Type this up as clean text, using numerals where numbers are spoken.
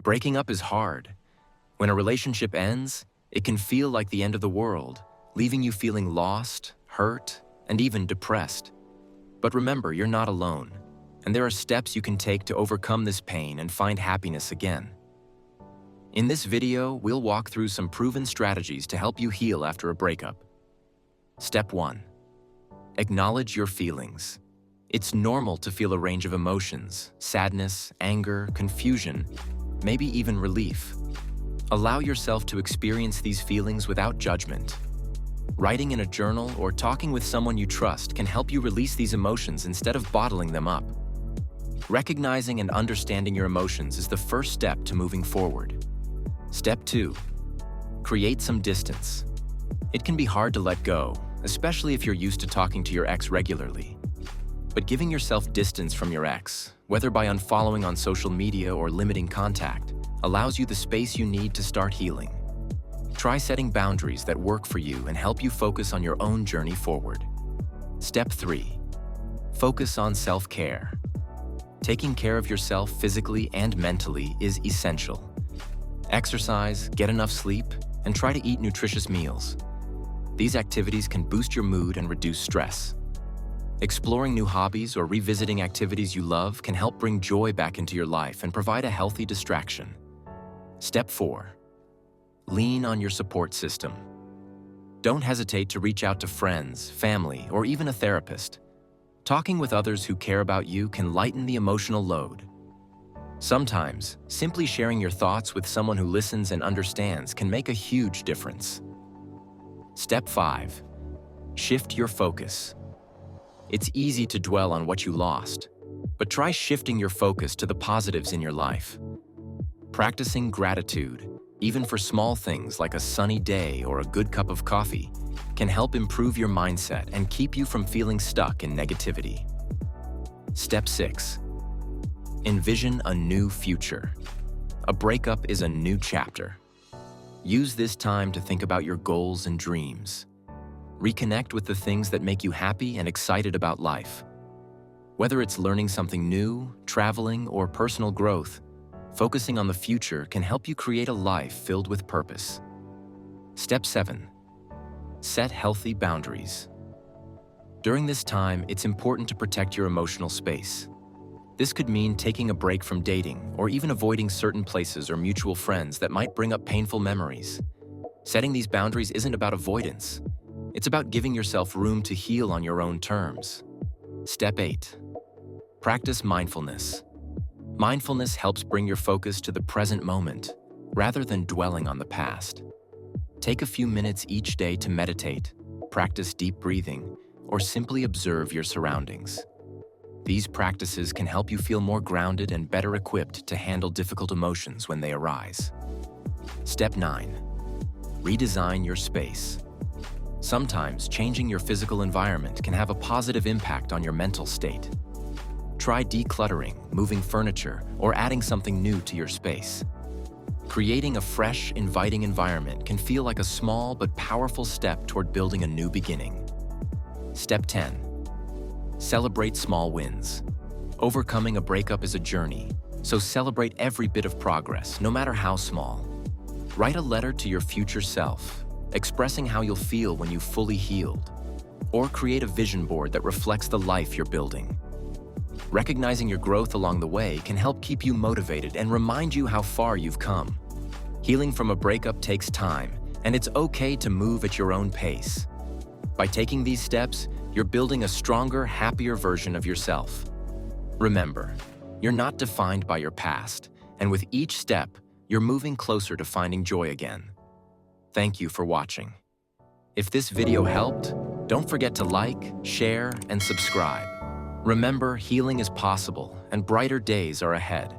Breaking up is hard. When a relationship ends, it can feel like the end of the world, leaving you feeling lost, hurt, and even depressed. But remember, you're not alone, and there are steps you can take to overcome this pain and find happiness again. In this video, we'll walk through some proven strategies to help you heal after a breakup. Step 1. Acknowledge your feelings. It's normal to feel a range of emotions: sadness, anger, confusion, maybe even relief. Allow yourself to experience these feelings without judgment. Writing in a journal or talking with someone you trust can help you release these emotions instead of bottling them up. Recognizing and understanding your emotions is the first step to moving forward. Step 2. Create some distance. It can be hard to let go, especially if you're used to talking to your ex regularly. But giving yourself distance from your ex, whether by unfollowing on social media or limiting contact, allows you the space you need to start healing. Try setting boundaries that work for you and help you focus on your own journey forward. Step 3. Focus on self-care. Taking care of yourself physically and mentally is essential. Exercise, get enough sleep, and try to eat nutritious meals. These activities can boost your mood and reduce stress. Exploring new hobbies or revisiting activities you love can help bring joy back into your life and provide a healthy distraction. Step 4. Lean on your support system. Don't hesitate to reach out to friends, family, or even a therapist. Talking with others who care about you can lighten the emotional load. Sometimes, simply sharing your thoughts with someone who listens and understands can make a huge difference. Step 5. Shift your focus. It's easy to dwell on what you lost, but try shifting your focus to the positives in your life. Practicing gratitude, even for small things like a sunny day or a good cup of coffee, can help improve your mindset and keep you from feeling stuck in negativity. Step 6. Envision a new future. A breakup is a new chapter. Use this time to think about your goals and dreams. Reconnect with the things that make you happy and excited about life. Whether it's learning something new, traveling, or personal growth, focusing on the future can help you create a life filled with purpose. Step 7. Set healthy boundaries. During this time, it's important to protect your emotional space. This could mean taking a break from dating or even avoiding certain places or mutual friends that might bring up painful memories. Setting these boundaries isn't about avoidance. It's about giving yourself room to heal on your own terms. Step 8. Practice mindfulness. Mindfulness helps bring your focus to the present moment, rather than dwelling on the past. Take a few minutes each day to meditate, practice deep breathing, or simply observe your surroundings. These practices can help you feel more grounded and better equipped to handle difficult emotions when they arise. Step 9. Redesign your space. Sometimes changing your physical environment can have a positive impact on your mental state. Try decluttering, moving furniture, or adding something new to your space. Creating a fresh, inviting environment can feel like a small but powerful step toward building a new beginning. Step 10. Celebrate small wins. Overcoming a breakup is a journey, so celebrate every bit of progress, no matter how small. Write a letter to your future self, expressing how you'll feel when you've fully healed, or create a vision board that reflects the life you're building. Recognizing your growth along the way can help keep you motivated and remind you how far you've come. Healing from a breakup takes time, and it's okay to move at your own pace. By taking these steps, you're building a stronger, happier version of yourself. Remember, you're not defined by your past, and with each step, you're moving closer to finding joy again. Thank you for watching. If this video helped, don't forget to like, share, and subscribe. Remember, healing is possible, and brighter days are ahead.